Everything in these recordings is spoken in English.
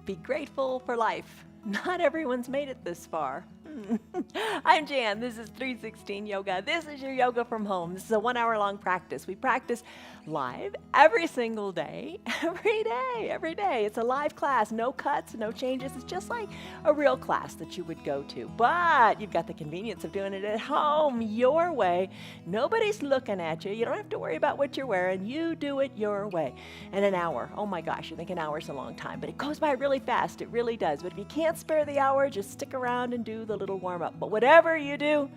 Be grateful for life. Not everyone's made it this far. I'm Jan. This is 316 Yoga. This is your yoga from home. This is a 1 hour long practice. We practice live every single day, every day. It's a live class, no cuts, no changes. It's just like a real class that you would go to. But you've got the convenience of doing it at home, your way. Nobody's looking at you. You don't have to worry about what you're wearing. You do it your way. And an hour, oh my gosh, you think an hour's a long time, but it goes by really fast. It really does. But if you can't spare the hour, just stick around and do the little warm up. But whatever you do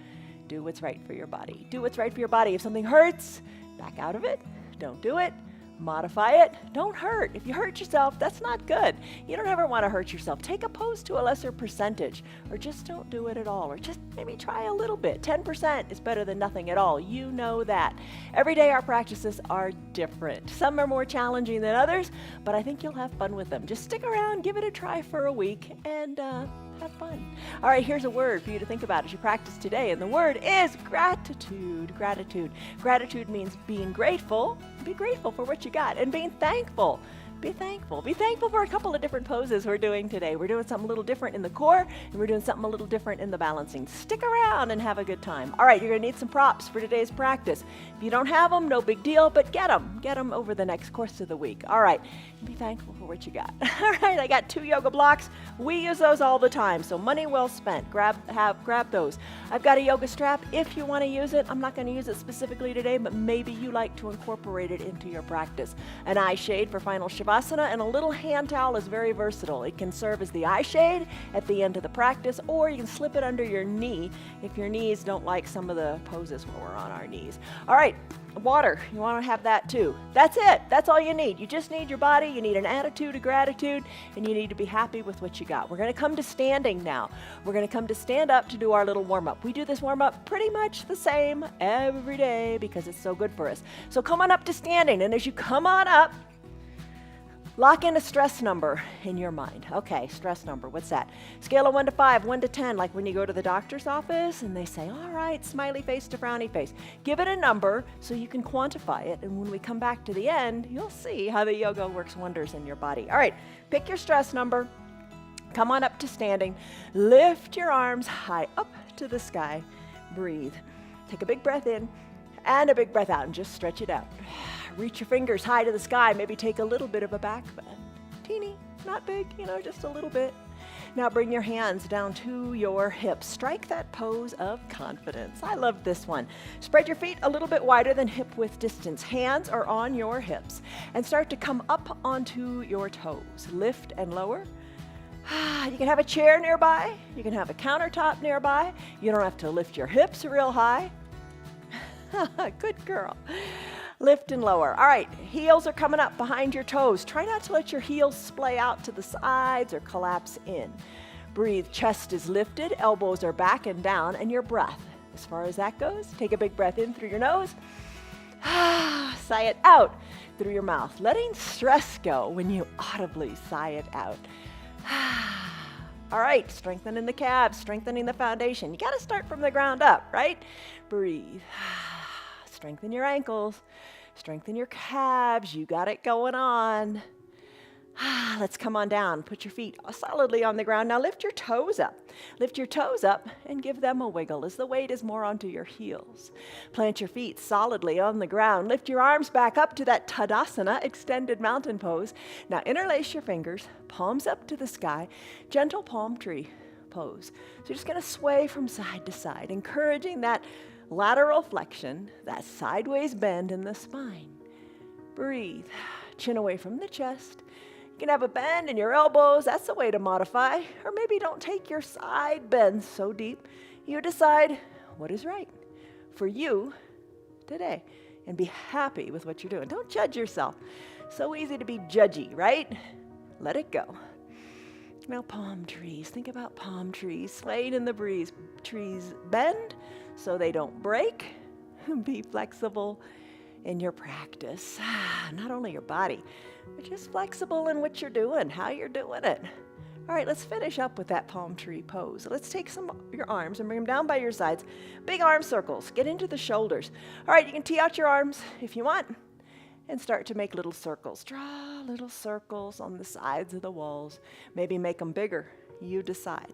what's right for your body. Do what's right for your body. If something hurts, back out of it. Don't do it. Modify it. Don't hurt. If you hurt yourself, that's not good. You don't ever want to hurt yourself. Take a pose to a lesser percentage, or just don't do it at all, or just maybe try a little bit. 10% is better than nothing at all. You know that. Every day our practices are different. Some are more challenging than others, but I think you'll have fun with them. Just stick around, give it a try for a week, and have fun. All right, here's a word for you to think about as you practice today, and the word is gratitude. Gratitude. Gratitude means being grateful. Be grateful for what you got, and being thankful. Be thankful. Be thankful for a couple of different poses we're doing today. We're doing something a little different in the core, and we're doing something a little different in the balancing. Stick around and have a good time. All right, you're going to need some props for today's practice. If you don't have them, no big deal, but get them. Get them over the next course of the week. All right, be thankful for what you got. All right, I got 2 yoga blocks. We use those all the time, so money well spent. Grab those. I've got a yoga strap if you want to use it. I'm not going to use it specifically today, but maybe you like to incorporate it into your practice. An eye shade for final Shavasana, and a little hand towel is very versatile. It can serve as the eye shade at the end of the practice, or you can slip it under your knee if your knees don't like some of the poses when we're on our knees. All right, water, you want to have that too. That's it. That's all you need. You just need your body, you need an attitude of gratitude, and you need to be happy with what you got. We're going to come to standing now. We're going to come to stand up to do our little warm-up. We do this warm-up pretty much the same every day because it's so good for us. So come on up to standing, and as you come on up, lock in a stress number in your mind. Okay, stress number, what's that? Scale of 1 to 5, 1 to 10, like when you go to the doctor's office and they say, all right, smiley face to frowny face. Give it a number so you can quantify it, and when we come back to the end, you'll see how the yoga works wonders in your body. All right, pick your stress number. Come on up to standing. Lift your arms high up to the sky. Breathe. Take a big breath in and a big breath out, and just stretch it out. Reach your fingers high to the sky. Maybe take a little bit of a back bend. Teeny, not big, just a little bit. Now bring your hands down to your hips. Strike that pose of confidence. I love this one. Spread your feet a little bit wider than hip width distance. Hands are on your hips, and start to come up onto your toes. Lift and lower. You can have a chair nearby. You can have a countertop nearby. You don't have to lift your hips real high. Good girl. Lift and lower. All right, heels are coming up behind your toes. Try not to let your heels splay out to the sides or collapse in. Breathe. Chest is lifted, elbows are back and down, and your breath. As far as that goes, take a big breath in through your nose. Sigh it out through your mouth, letting stress go when you audibly sigh it out. All right, strengthening the calves, strengthening the foundation. You got to start from the ground up, right? Breathe. Strengthen your ankles, strengthen your calves. You got it going on. Let's come on down. Put your feet solidly on the ground. Now lift your toes up. Lift your toes up and give them a wiggle as the weight is more onto your heels. Plant your feet solidly on the ground. Lift your arms back up to that Tadasana, extended mountain pose. Now interlace your fingers, palms up to the sky, gentle palm tree pose. So you're just going to sway from side to side, encouraging that lateral flexion, that sideways bend in the spine. Breathe. Chin away from the chest. You can have a bend in your elbows. That's the way to modify. Or maybe don't take your side bends so deep. You decide what is right for you today and be happy with what you're doing. Don't judge yourself. So easy to be judgy, right? Let it go. Now palm trees. Think about palm trees swaying in the breeze. Trees bend so they don't break. Be flexible in your practice. Not only your body, but just flexible in what you're doing, how you're doing it. All right, let's finish up with that palm tree pose. Let's take some of your arms and bring them down by your sides. Big arm circles. Get into the shoulders. All right, you can tee out your arms if you want. and start to make little circles. Draw little circles on the sides of the walls. Maybe make them bigger. You decide.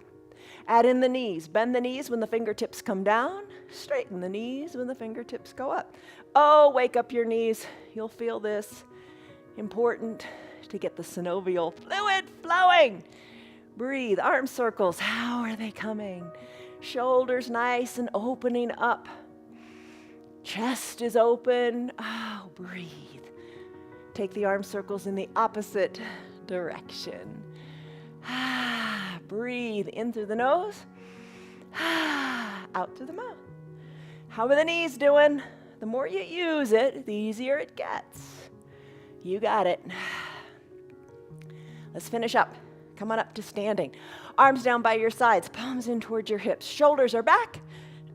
Add in the knees. Bend the knees when the fingertips come down. Straighten the knees when the fingertips go up. Oh, wake up your knees. You'll feel this. Important to get the synovial fluid flowing. Breathe. Arm circles. How are they coming? Shoulders nice and opening up. Chest is open. Oh, breathe. Take the arm circles in the opposite direction. Breathe in through the nose. Out through the mouth. How are the knees doing? The more you use it, the easier it gets. You got it. Let's finish up. Come on up to standing. Arms down by your sides, palms in towards your hips. Shoulders are back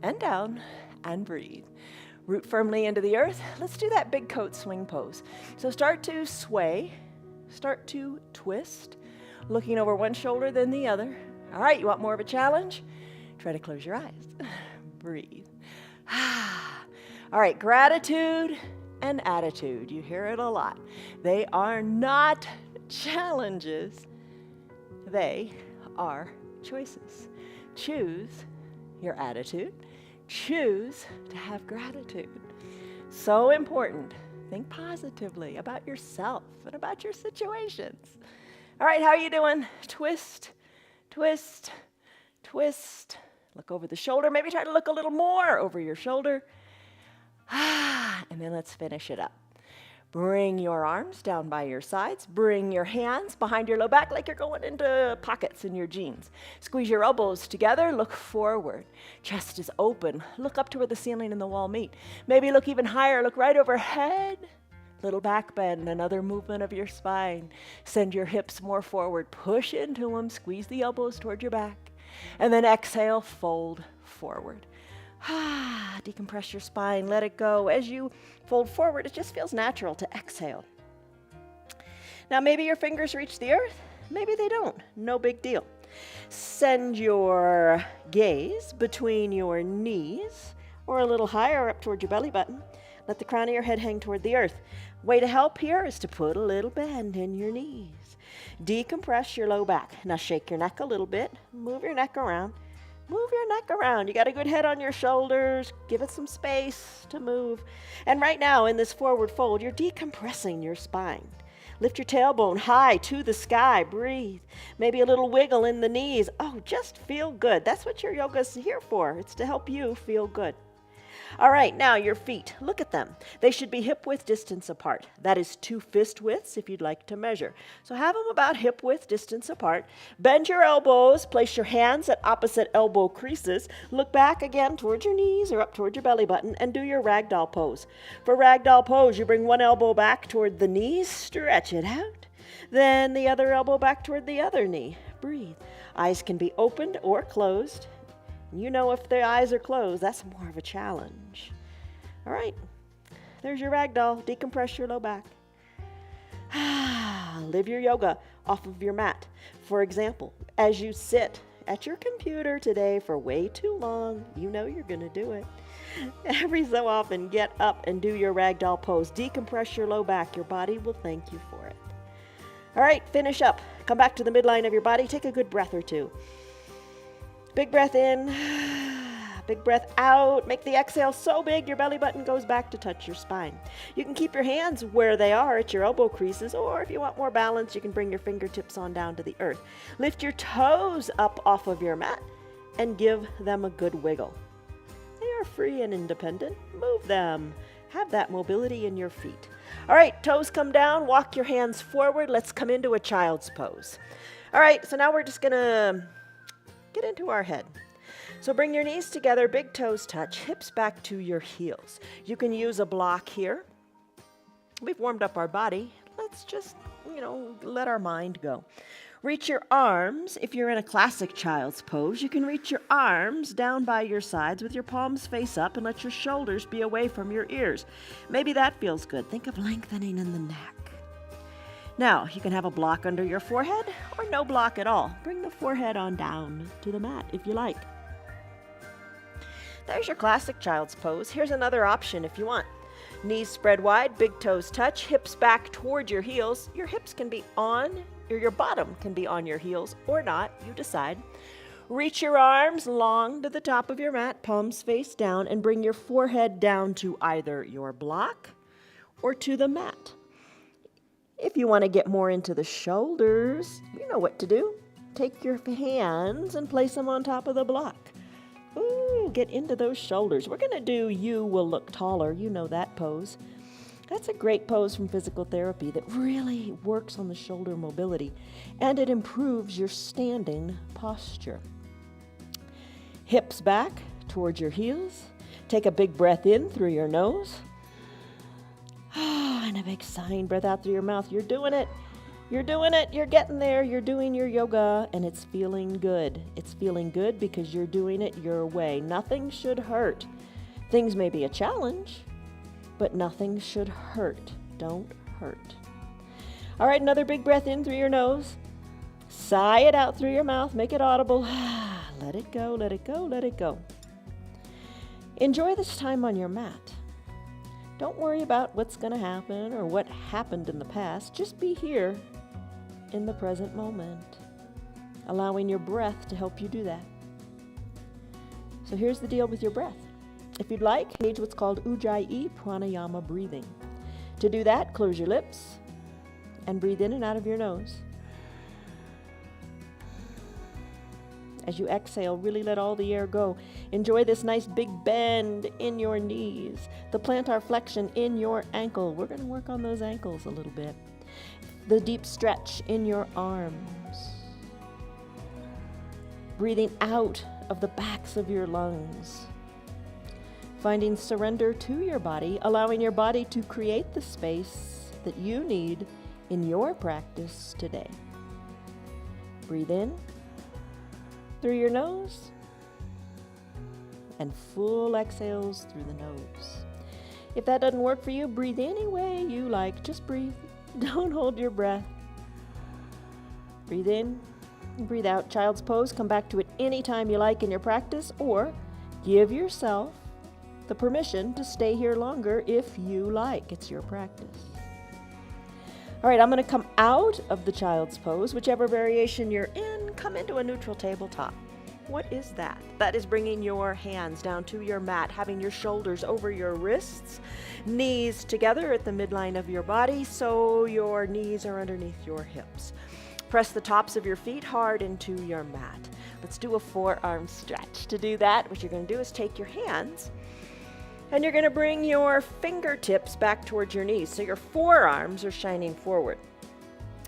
and down, and breathe. Root firmly into the earth. Let's do that big coat swing pose. So start to sway, start to twist, looking over one shoulder then the other. All right, you want more of a challenge? Try to close your eyes. Breathe. All right, gratitude and attitude. You hear it a lot. They are not challenges. They are choices. Choose your attitude. Choose to have gratitude. So important. Think positively about yourself and about your situations. All right, how are you doing? Twist, twist, twist. Look over the shoulder. Maybe try to look a little more over your shoulder. And then let's finish it up. Bring your arms down by your sides. Bring your hands behind your low back like you're going into pockets in your jeans. Squeeze your elbows together. Look forward. Chest is open. Look up to where the ceiling and the wall meet. Maybe look even higher. Look right overhead. Little back bend, another movement of your spine. Send your hips more forward. Push into them. Squeeze the elbows toward your back. And then exhale, fold forward. Decompress your spine, let it go. As you fold forward, it just feels natural to exhale. Now maybe your fingers reach the earth, maybe they don't. No big deal. Send your gaze between your knees or a little higher up toward your belly button. Let the crown of your head hang toward the earth. Way to help here is to put a little bend in your knees. Decompress your low back. Now shake your neck a little bit. Move your neck around. Move your neck around. You got a good head on your shoulders. Give it some space to move. And right now in this forward fold, you're decompressing your spine. Lift your tailbone high to the sky. Breathe. Maybe a little wiggle in the knees. Oh, just feel good. That's what your yoga's here for. It's to help you feel good. All right, now your feet. Look at them. They should be hip-width distance apart. That is 2 fist widths if you'd like to measure. So have them about hip-width distance apart. Bend your elbows. Place your hands at opposite elbow creases. Look back again towards your knees or up toward your belly button and do your ragdoll pose. For ragdoll pose, you bring one elbow back toward the knees. Stretch it out. Then the other elbow back toward the other knee. Breathe. Eyes can be opened or closed. You know if the eyes are closed, that's more of a challenge. All right, there's your ragdoll. Decompress your low back. Live your yoga off of your mat. For example, as you sit at your computer today for way too long, you know you're going to do it. Every so often, get up and do your ragdoll pose. Decompress your low back. Your body will thank you for it. All right, finish up. Come back to the midline of your body. Take a good breath or two. Big breath in, big breath out. Make the exhale so big your belly button goes back to touch your spine. You can keep your hands where they are at your elbow creases, or if you want more balance, you can bring your fingertips on down to the earth. Lift your toes up off of your mat and give them a good wiggle. They are free and independent. Move them. Have that mobility in your feet. All right, toes come down. Walk your hands forward. Let's come into a child's pose. All right, so now we're just going to get into our head. So bring your knees together, big toes touch, hips back to your heels. You can use a block here. We've warmed up our body. Let's just, let our mind go. Reach your arms. If you're in a classic child's pose, you can reach your arms down by your sides with your palms face up and let your shoulders be away from your ears. Maybe that feels good. Think of lengthening in the neck. Now, you can have a block under your forehead or no block at all. Bring the forehead on down to the mat if you like. There's your classic child's pose. Here's another option if you want. Knees spread wide, big toes touch, hips back toward your heels. Your hips can be on, or your bottom can be on your heels or not, you decide. Reach your arms long to the top of your mat, palms face down, and bring your forehead down to either your block or to the mat. If you want to get more into the shoulders, you know what to do. Take your hands and place them on top of the block. Ooh, get into those shoulders. We're going to do You Will Look Taller. You know that pose. That's a great pose from physical therapy that really works on the shoulder mobility, and it improves your standing posture. Hips back towards your heels. Take a big breath in through your nose. And a big sighing breath out through your mouth. You're doing it. You're doing it. You're getting there. You're doing your yoga, and it's feeling good. It's feeling good because you're doing it your way. Nothing should hurt. Things may be a challenge, but nothing should hurt. Don't hurt. All right, another big breath in through your nose. Sigh it out through your mouth. Make it audible. Let it go, let it go, let it go. Enjoy this time on your mat. Don't worry about what's going to happen or what happened in the past. Just be here in the present moment, allowing your breath to help you do that. So here's the deal with your breath. If you'd like, engage what's called Ujjayi Pranayama breathing. To do that, close your lips and breathe in and out of your nose. As you exhale, really let all the air go. Enjoy this nice big bend in your knees, the plantar flexion in your ankle. We're going to work on those ankles a little bit. The deep stretch in your arms. Breathing out of the backs of your lungs. Finding surrender to your body, allowing your body to create the space that you need in your practice today. Breathe in through your nose and full exhales through the nose. If that doesn't work for you, breathe any way you like. Just breathe. Don't hold your breath. Breathe in and breathe out. Child's pose. Come back to it anytime you like in your practice, or give yourself the permission to stay here longer if you like. It's your practice. All right, I'm going to come out of the child's pose, whichever variation you're in. Come into a neutral tabletop. What is that? That is bringing your hands down to your mat, having your shoulders over your wrists, knees together at the midline of your body so your knees are underneath your hips. Press the tops of your feet hard into your mat. Let's do a forearm stretch. To do that, what you're going to do is take your hands and you're going to bring your fingertips back towards your knees so your forearms are shining forward.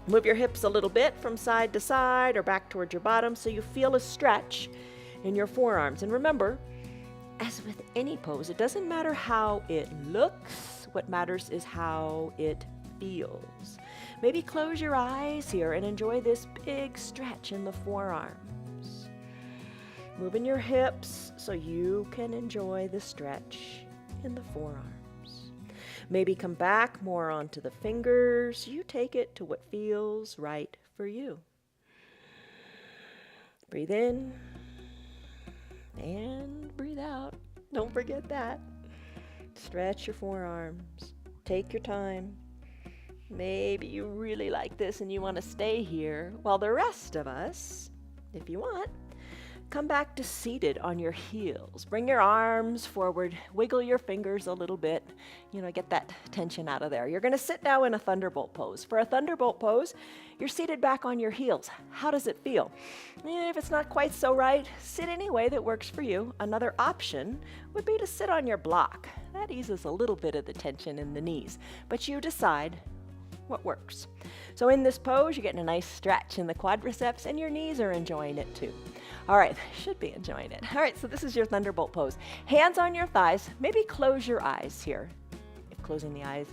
Move your hips a little bit from side to side or back towards your bottom so you feel a stretch in your forearms. And remember, as with any pose, it doesn't matter how it looks. What matters is how it feels. Maybe close your eyes here and enjoy this big stretch in the forearms. Moving your hips so you can enjoy the stretch in the forearms. Maybe come back more onto the fingers. You take it to what feels right for you. Breathe in and breathe out. Don't forget that. Stretch your forearms. Take your time. Maybe you really like this and you want to stay here, while the rest of us, if you want, come back to seated on your heels. Bring your arms forward. Wiggle your fingers a little bit. Get that tension out of there. You're going to sit now in a thunderbolt pose. For a thunderbolt pose, you're seated back on your heels. How does it feel? If it's not quite so right, sit any way that works for you. Another option would be to sit on your block. That eases a little bit of the tension in the knees, but you decide what works. So in this pose, you're getting a nice stretch in the quadriceps and your knees are enjoying it too. All right, should be enjoying it. All right, so this is your thunderbolt pose. Hands on your thighs. Maybe close your eyes here. If closing the eyes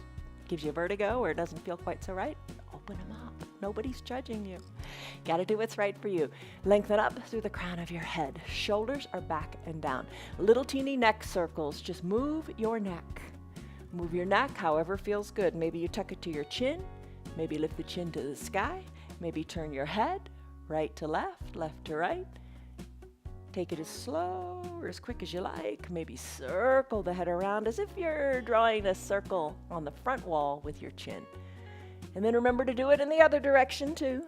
gives you vertigo or doesn't feel quite so right, open them up. Nobody's judging you. Got to do what's right for you. Lengthen up through the crown of your head. Shoulders are back and down. Little teeny neck circles. Just move your neck. Move your neck however feels good. Maybe you tuck it to your chin. Maybe lift the chin to the sky. Maybe turn your head right to left, left to right. Take it as slow or as quick as you like. Maybe circle the head around as if you're drawing a circle on the front wall with your chin. And then remember to do it in the other direction too.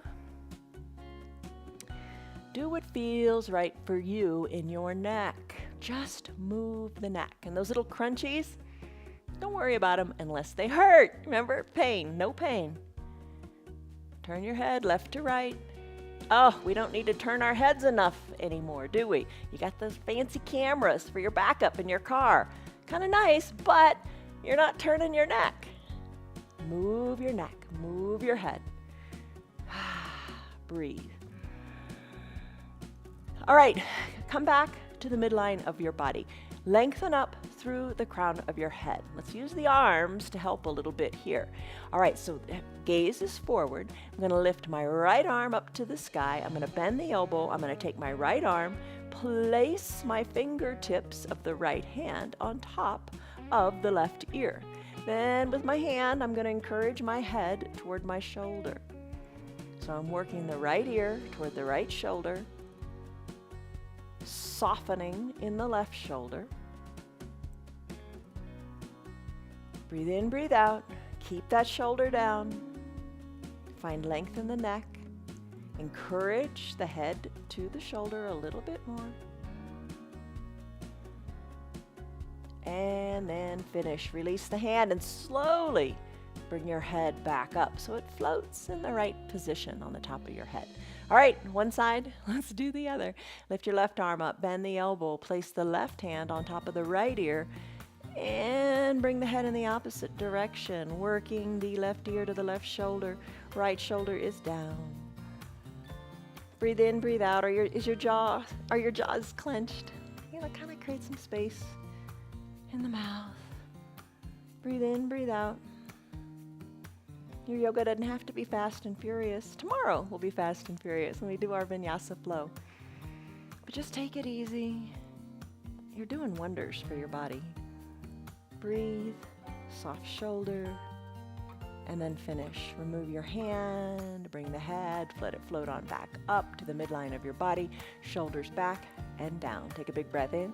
Do what feels right for you in your neck. Just move the neck. And those little crunchies, don't worry about them unless they hurt. Remember, pain, no pain. Turn your head left to right. Oh, we don't need to turn our heads enough anymore, do we? You got those fancy cameras for your backup in your car. Kind of nice, but you're not turning your neck. Move your neck, move your head. Breathe. All right, come back to the midline of your body. Lengthen up through the crown of your head. Let's use the arms to help a little bit here. All right, so gaze is forward. I'm going to lift my right arm up to the sky. I'm going to bend the elbow. I'm going to take my right arm, place my fingertips of the right hand on top of the left ear. Then with my hand, I'm going to encourage my head toward my shoulder. So I'm working the right ear toward the right shoulder, softening in the left shoulder. Breathe in, breathe out. Keep that shoulder down. Find length in the neck. Encourage the head to the shoulder a little bit more. And then finish. Release the hand and slowly bring your head back up so it floats in the right position on the top of your head. All right, one side, let's do the other. Lift your left arm up, bend the elbow, place the left hand on top of the right ear, and bring the head in the opposite direction, working the left ear to the left shoulder. Right shoulder is down. Breathe in, breathe out. Are your jaws clenched? Kind of create some space in the mouth. Breathe in, breathe out. Your yoga doesn't have to be fast and furious. Tomorrow will be fast and furious when we do our vinyasa flow. But just take it easy. You're doing wonders for your body. Breathe, soft shoulder, and then finish. Remove your hand, bring the head, let it float on back up to the midline of your body, shoulders back and down. Take a big breath in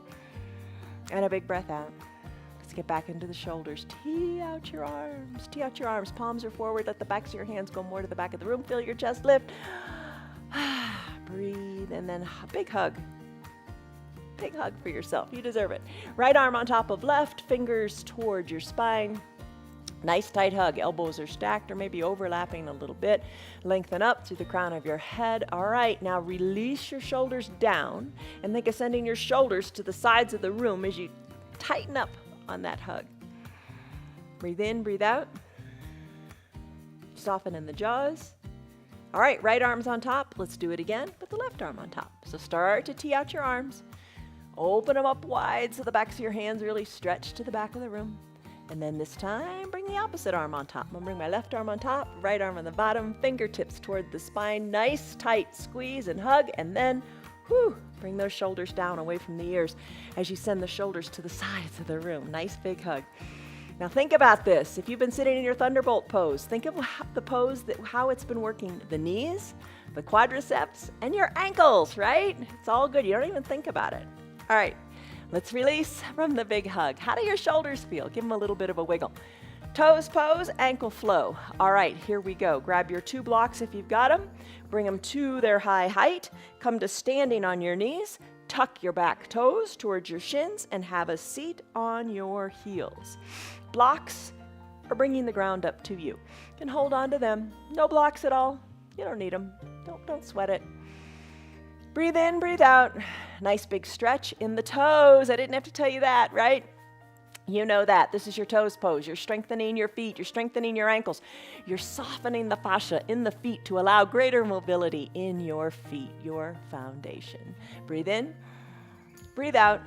and a big breath out. Let's get back into the shoulders. Tee out your arms. Tee out your arms. Palms are forward. Let the backs of your hands go more to the back of the room. Feel your chest lift. Breathe, and then a big hug. Big hug for yourself. You deserve it. Right arm on top of left, fingers towards your spine. Nice tight hug. Elbows are stacked or maybe overlapping a little bit. Lengthen up through the crown of your head. All right, now release your shoulders down and think of sending your shoulders to the sides of the room as you tighten up on that hug. Breathe in, breathe out. Soften in the jaws. All right, right arm's on top. Let's do it again with the left arm on top. So start to tee out your arms. Open them up wide so the backs of your hands really stretch to the back of the room. And then this time, bring the opposite arm on top. I'm gonna bring my left arm on top, right arm on the bottom, fingertips toward the spine. Nice, tight squeeze and hug. And then, bring those shoulders down away from the ears as you send the shoulders to the sides of the room. Nice big hug. Now think about this. If you've been sitting in your Thunderbolt pose, think of the pose, how it's been working the knees, the quadriceps, and your ankles, right? It's all good. You don't even think about it. All right, let's release from the big hug. How do your shoulders feel? Give them a little bit of a wiggle. Toes pose, ankle flow. All right, here we go. Grab your 2 blocks if you've got them. Bring them to their high height. Come to standing on your knees. Tuck your back toes towards your shins and have a seat on your heels. Blocks are bringing the ground up to you. You can hold on to them. No blocks at all. You don't need them. Don't sweat it. Breathe in, breathe out. Nice big stretch in the toes. I didn't have to tell you that, right? You know that. This is your toes pose. You're strengthening your feet. You're strengthening your ankles. You're softening the fascia in the feet to allow greater mobility in your feet, your foundation. Breathe in, breathe out.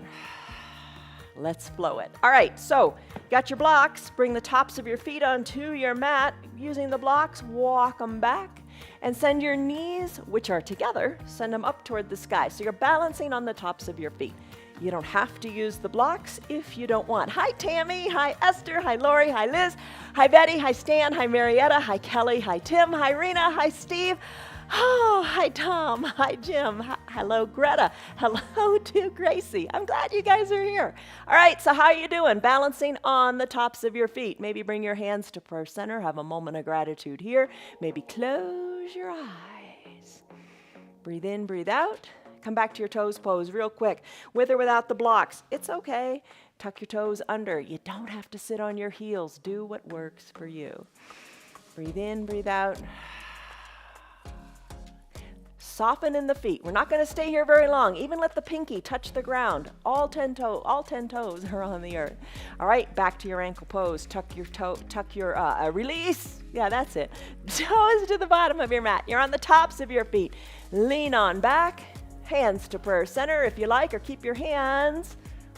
Let's flow it. All right, so got your blocks. Bring the tops of your feet onto your mat. Using the blocks, walk them back and send your knees, which are together, send them up toward the sky. So you're balancing on the tops of your feet. You don't have to use the blocks if you don't want. Hi, Tammy. Hi, Esther. Hi, Lori. Hi, Liz. Hi, Betty. Hi, Stan. Hi, Marietta. Hi, Kelly. Hi, Tim. Hi, Rena. Hi, Steve. Oh, hi, Tom. Hi, Jim. Hello, Greta. Hello to Gracie. I'm glad you guys are here. All right, so how are you doing? Balancing on the tops of your feet. Maybe bring your hands to prayer center. Have a moment of gratitude here. Maybe close your eyes. Breathe in, breathe out. Come back to your toes pose real quick, with or without the blocks. It's okay. Tuck your toes under. You don't have to sit on your heels. Do what works for you. Breathe in, breathe out. Soften in the feet. We're not going to stay here very long. Even let the pinky touch the ground. All 10 toes are on the earth. All right, back to your ankle pose. Tuck your release. Yeah, that's it. Toes to the bottom of your mat. You're on the tops of your feet. Lean on back. Hands to prayer center if you like, or keep your hands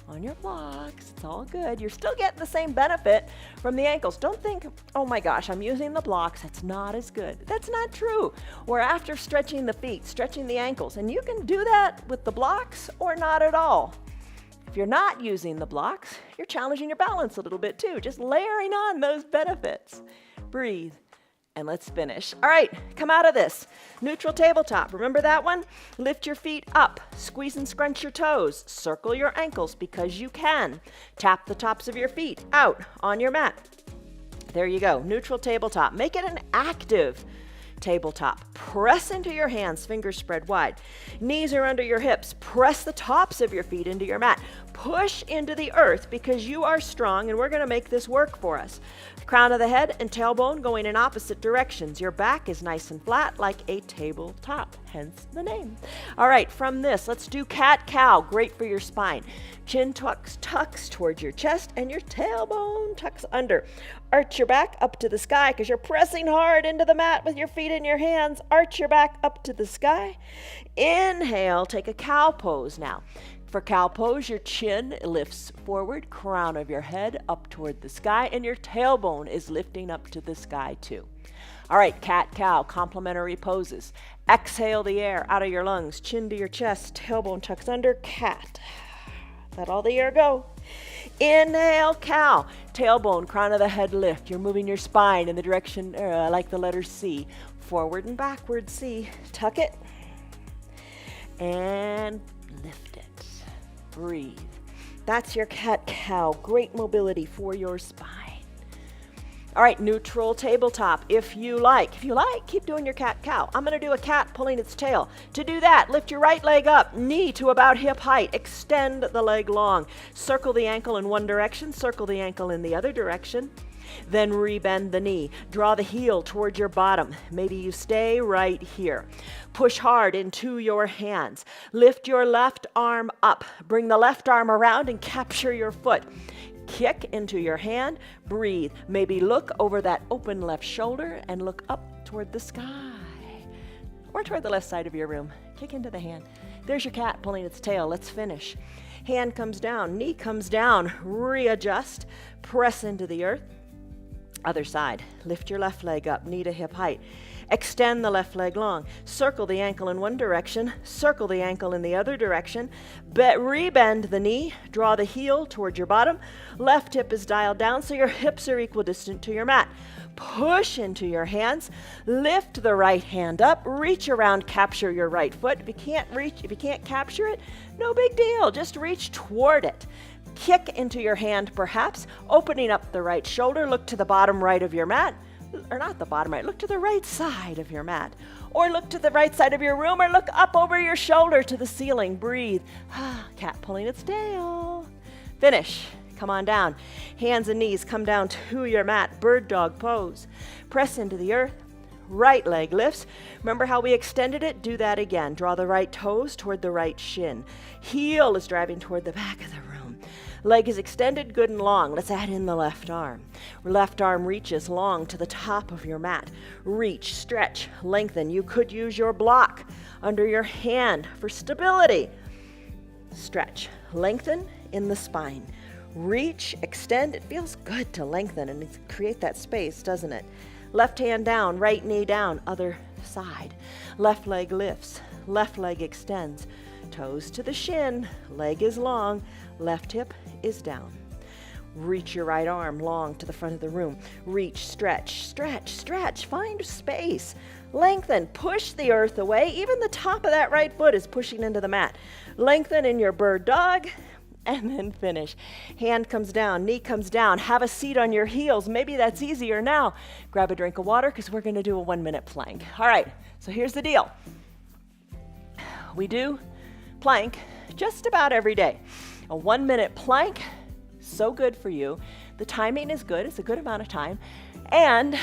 on your blocks. It's all good. You're still getting the same benefit from the ankles. Don't think, oh my gosh, I'm using the blocks. That's not as good. That's not true. We're after stretching the feet, stretching the ankles, and you can do that with the blocks or not at all. If you're not using the blocks, you're challenging your balance a little bit too, just layering on those benefits. Breathe. And let's finish. All right, come out of this. Neutral tabletop. Remember that one? Lift your feet up. Squeeze and scrunch your toes. Circle your ankles because you can. Tap the tops of your feet out on your mat. There you go. Neutral tabletop. Make it an active tabletop. Press into your hands, fingers spread wide. Knees are under your hips. Press the tops of your feet into your mat. Push into the earth because you are strong and we're going to make this work for us. Crown of the head and tailbone going in opposite directions. Your back is nice and flat like a tabletop, hence the name. All right, from this, let's do cat-cow. Great for your spine. Chin tucks towards your chest and your tailbone tucks under. Arch your back up to the sky because you're pressing hard into the mat with your feet in your hands. Arch your back up to the sky. Inhale, take a cow pose now. For cow pose, your chin lifts forward, crown of your head up toward the sky, and your tailbone is lifting up to the sky too. All right, cat-cow, complementary poses. Exhale the air out of your lungs, chin to your chest, tailbone tucks under, cat. Let all the air go. Inhale, cow. Tailbone, crown of the head lift. You're moving your spine in the direction like the letter C. Forward and backward, C. Tuck it. And lift it. Breathe. That's your cat-cow. Great mobility for your spine. All right, neutral tabletop. If you like, keep doing your cat-cow. I'm going to do a cat pulling its tail. To do that, lift your right leg up, knee to about hip height. Extend the leg long. Circle the ankle in one direction, circle the ankle in the other direction. Then rebend the knee. Draw the heel toward your bottom. Maybe you stay right here. Push hard into your hands. Lift your left arm up. Bring the left arm around and capture your foot. Kick into your hand. Breathe. Maybe look over that open left shoulder and look up toward the sky or toward the left side of your room. Kick into the hand. There's your cat pulling its tail. Let's finish. Hand comes down. Knee comes down. Readjust. Press into the earth. Other side. Lift your left leg up, knee to hip height. Extend the left leg long. Circle the ankle in one direction. Circle the ankle in the other direction. Rebend the knee. Draw the heel toward your bottom. Left hip is dialed down so your hips are equidistant to your mat. Push into your hands. Lift the right hand up. Reach around, capture your right foot. If you can't capture it, no big deal. Just reach toward it. Kick into your hand perhaps, opening up the right shoulder. Look to the bottom right of your mat. Or not the bottom right, look to the right side of your mat. Or look to the right side of your room, or look up over your shoulder to the ceiling. Breathe. Cat pulling its tail. Finish. Come on down. Hands and knees come down to your mat. Bird dog pose. Press into the earth. Right leg lifts. Remember how we extended it? Do that again. Draw the right toes toward the right shin. Heel is driving toward the back of the room. Leg is extended good and long. Let's add in the left arm. Left arm reaches long to the top of your mat. Reach, stretch, lengthen. You could use your block under your hand for stability. Stretch, lengthen in the spine. Reach, extend. It feels good to lengthen and create that space, doesn't it? Left hand down, right knee down, other side. Left leg lifts, left leg extends. Toes to the shin, leg is long, left hip is down. Reach your right arm long to the front of the room. Reach, stretch, stretch, stretch. Find space. Lengthen, push the earth away. Even the top of that right foot is pushing into the mat. Lengthen in your bird dog, and then finish. Hand comes down, knee comes down. Have a seat on your heels. Maybe that's easier now. Grab a drink of water because we're going to do a 1-minute plank. All right, so here's the deal. We do plank just about every day. A 1-minute plank, so good for you. The timing is good. It's a good amount of time. And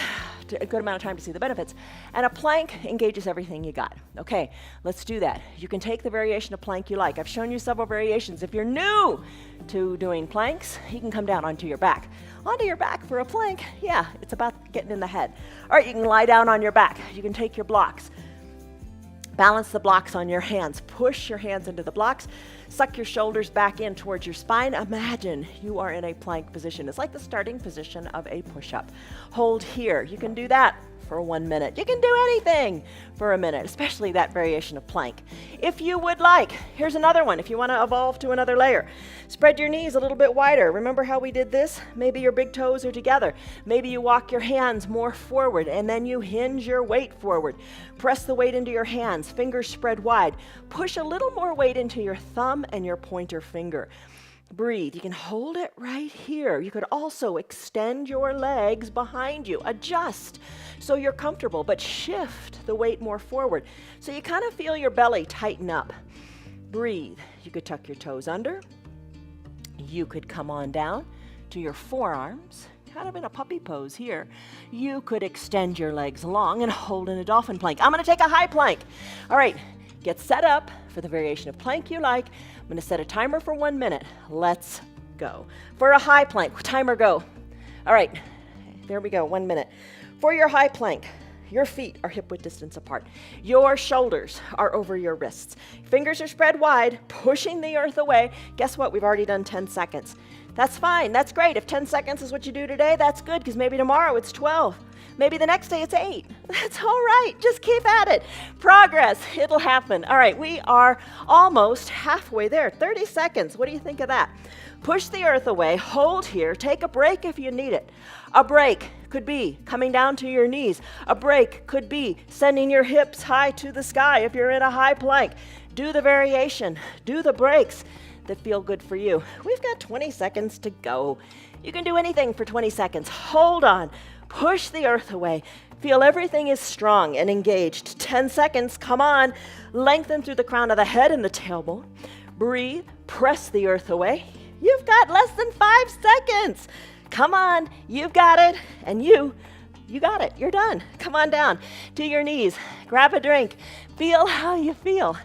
a good amount of time to see the benefits. And a plank engages everything you got. Okay, let's do that. You can take the variation of plank you like. I've shown you several variations. If you're new to doing planks, you can come down onto your back. Onto your back for a plank, yeah, it's about getting in the head. All right, you can lie down on your back. You can take your blocks. Balance the blocks on your hands. Push your hands into the blocks. Suck your shoulders back in towards your spine. Imagine you are in a plank position. It's like the starting position of a push-up. Hold here. You can do that for 1 minute. You can do anything for a minute, especially that variation of plank. If you would like, here's another one. If you want to evolve to another layer, spread your knees a little bit wider. Remember how we did this? Maybe your big toes are together. Maybe you walk your hands more forward and then you hinge your weight forward. Press the weight into your hands, fingers spread wide. Push a little more weight into your thumb and your pointer finger. Breathe. You can hold it right here. You could also extend your legs behind you. Adjust so you're comfortable, but shift the weight more forward so you kind of feel your belly tighten up. Breathe. You could tuck your toes under. You could come on down to your forearms, kind of in a puppy pose here. You could extend your legs long and hold in a dolphin plank. I'm going to take a high plank. All right, get set up for the variation of plank you like. I'm going to set a timer for 1 minute. Let's go. For a high plank, timer go. All right, there we go, 1 minute. For your high plank, your feet are hip width distance apart. Your shoulders are over your wrists. Fingers are spread wide, pushing the earth away. Guess what? We've already done 10 seconds. That's fine. That's great. If 10 seconds is what you do today, that's good because maybe tomorrow it's 12. Maybe the next day it's 8. That's all right. Just keep at it. Progress. It'll happen. All right. We are almost halfway there. 30 seconds. What do you think of that? Push the earth away. Hold here. Take a break if you need it. A break could be coming down to your knees. A break could be sending your hips high to the sky if you're in a high plank. Do the variation. Do the breaks that feel good for you. We've got 20 seconds to go. You can do anything for 20 seconds. Hold on. Push the earth away. Feel everything is strong and engaged. 10 seconds. Come on. Lengthen through the crown of the head and the tailbone. Breathe. Press the earth away. You've got less than 5 seconds. Come on. You've got it. And you got it. You're done. Come on down to your knees. Grab a drink. Feel how you feel.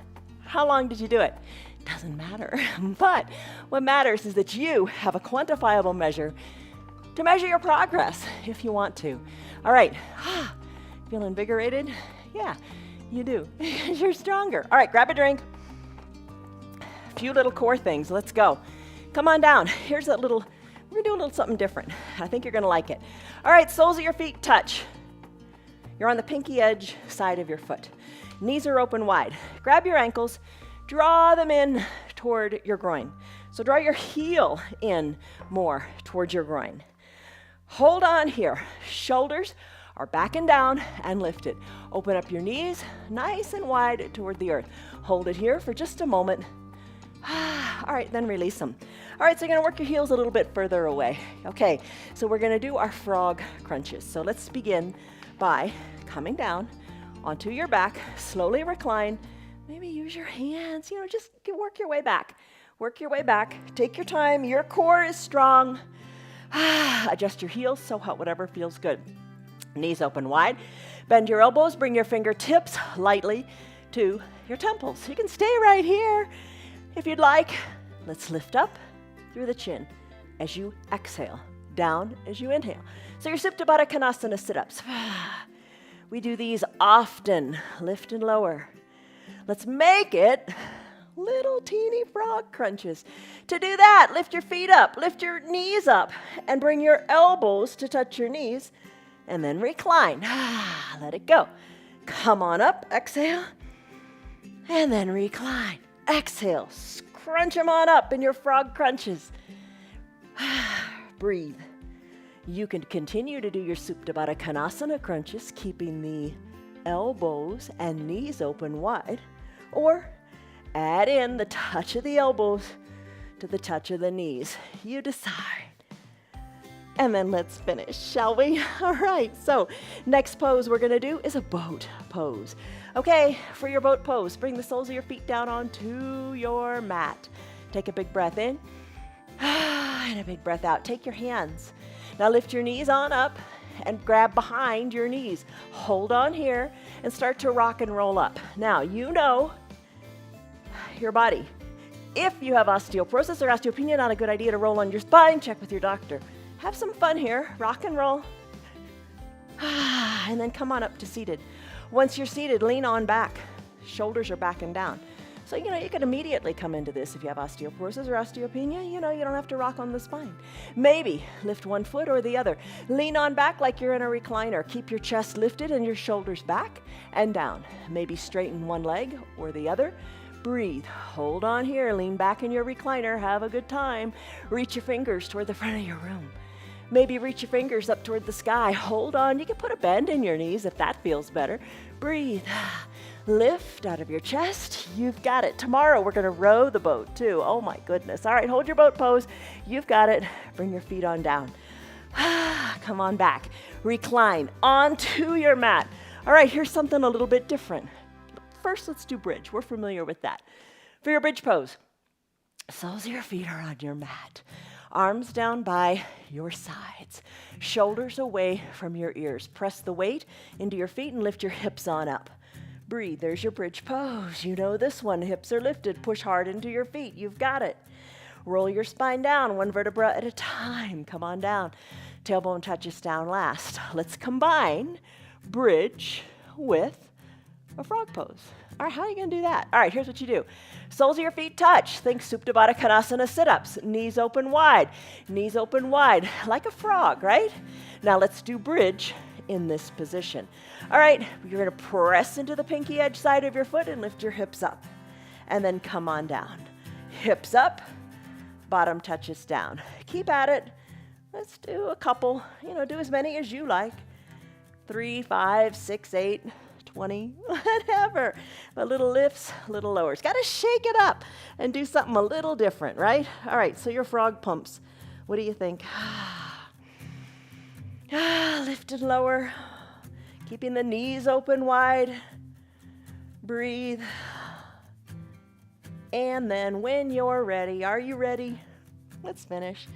How long did you do it? Doesn't matter. But what matters is that you have a quantifiable measure to measure your progress if you want to. All right. Feel invigorated? Yeah, you do. You're stronger. All right, grab a drink. A few little core things. Let's go. Come on down. Here's that little, we're going to do a little something different. I think you're going to like it. All right, soles of your feet touch. You're on the pinky edge side of your foot. Knees are open wide. Grab your ankles. Draw them in toward your groin. So draw your heel in more towards your groin. Hold on here. Shoulders are back and down and lifted. Open up your knees nice and wide toward the earth. Hold it here for just a moment. All right, then release them. All right, so you're going to work your heels a little bit further away. Okay, so we're going to do our frog crunches. So let's begin by coming down onto your back, slowly recline. Maybe use your hands, just work your way back. Work your way back. Take your time. Your core is strong. Adjust your heels, so whatever feels good. Knees open wide. Bend your elbows. Bring your fingertips lightly to your temples. You can stay right here if you'd like. Let's lift up through the chin as you exhale, down as you inhale. So your Supta Baddha Konasana sit-ups. We do these often. Lift and lower. Let's make it little teeny frog crunches. To do that, lift your feet up, lift your knees up, and bring your elbows to touch your knees, and then recline. Let it go. Come on up, exhale, and then recline. Exhale, crunch them on up in your frog crunches. breathe. You can continue to do your Supta Baddha Konasana crunches, keeping the elbows and knees open wide, or add in the touch of the elbows to the touch of the knees. You decide. And then let's finish, shall we? All right, so next pose we're gonna do is a boat pose. Okay, for your boat pose, bring the soles of your feet down onto your mat. Take a big breath in, and a big breath out. Take your hands. Now lift your knees on up and grab behind your knees. Hold on here and start to rock and roll up. Now, you know your body. If you have osteoporosis or osteopenia, not a good idea to roll on your spine. Check with your doctor. Have some fun here. Rock and roll. And then come on up to seated. Once you're seated, lean on back. Shoulders are back and down. So, you can immediately come into this if you have osteoporosis or osteopenia. You don't have to rock on the spine. Maybe lift one foot or the other. Lean on back like you're in a recliner. Keep your chest lifted and your shoulders back and down. Maybe straighten one leg or the other. Breathe. Hold on here. Lean back in your recliner. Have a good time. Reach your fingers toward the front of your room. Maybe reach your fingers up toward the sky. Hold on. You can put a bend in your knees if that feels better. Breathe. Lift out of your chest. You've got it. Tomorrow we're going to row the boat too. Oh my goodness. All right, hold your boat pose. You've got it. Bring your feet on down. Come on back. Recline onto your mat. All right, here's something a little bit different. First, let's do bridge. We're familiar with that. For your bridge pose, soles of your feet are on your mat. Arms down by your sides. Shoulders away from your ears. Press the weight into your feet and lift your hips on up. Breathe. There's your bridge pose. You know this one. Hips are lifted. Push hard into your feet. You've got it. Roll your spine down, one vertebra at a time. Come on down. Tailbone touches down last. Let's combine bridge with a frog pose. All right, how are you going to do that? All right, here's what you do. Soles of your feet touch. Think Supta Baddha Konasana sit-ups. Knees open wide. Knees open wide, like a frog, right? Now let's do bridge in this position. All right, you're going to press into the pinky edge side of your foot and lift your hips up. And then come on down. Hips up, bottom touches down. Keep at it. Let's do a couple. Do as many as you like. 3, 5, 6, 8, 20, whatever. A little lifts, a little lowers. Got to shake it up and do something a little different, right? All right, so your frog pumps. What do you think? Lift and lower. Keeping the knees open wide. Breathe. And then when you're ready, are you ready? Let's finish.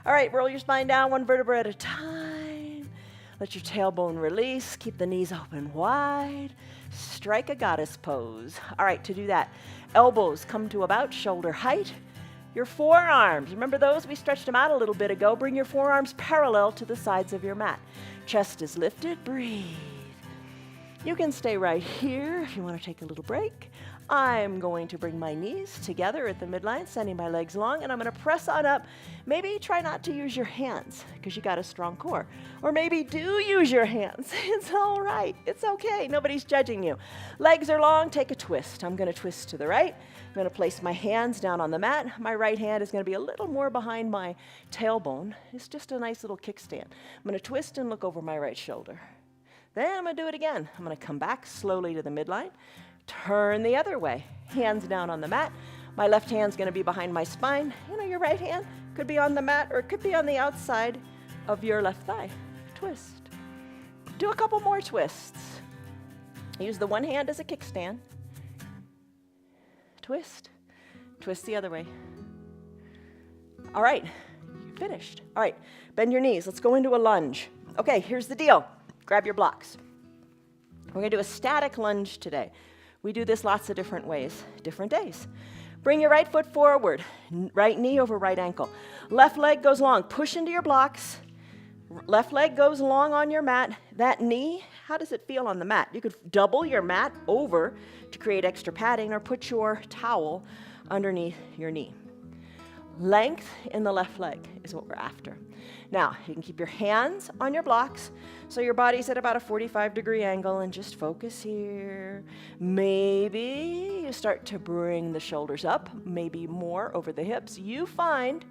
All right, roll your spine down one vertebra at a time. Let your tailbone release. Keep the knees open wide. Strike a goddess pose. All right, to do that, elbows come to about shoulder height. Your forearms, remember those? We stretched them out a little bit ago. Bring your forearms parallel to the sides of your mat. Chest is lifted. Breathe. You can stay right here if you want to take a little break. I'm going to bring my knees together at the midline, sending my legs long, and I'm going to press on up. Maybe try not to use your hands because you got a strong core. Or maybe do use your hands. It's all right. It's okay. Nobody's judging you. Legs are long. Take a twist. I'm going to twist to the right. I'm going to place my hands down on the mat. My right hand is going to be a little more behind my tailbone. It's just a nice little kickstand. I'm going to twist and look over my right shoulder. Then I'm going to do it again. I'm going to come back slowly to the midline. Turn the other way. Hands down on the mat. My left hand's going to be behind my spine. Your right hand could be on the mat or it could be on the outside of your left thigh. Twist. Do a couple more twists. Use the one hand as a kickstand. Twist. Twist the other way. All right. You're finished. All right. Bend your knees. Let's go into a lunge. Okay, here's the deal. Grab your blocks. We're going to do a static lunge today. We do this lots of different ways, different days. Bring your right foot forward, right knee over right ankle. Left leg goes long. Push into your blocks. Left leg goes long on your mat. That knee, how does it feel on the mat? You could double your mat over to create extra padding or put your towel underneath your knee. Length in the left leg is what we're after. Now, you can keep your hands on your blocks so your body's at about a 45-degree angle and just focus here. Maybe you start to bring the shoulders up, maybe more over the hips. You find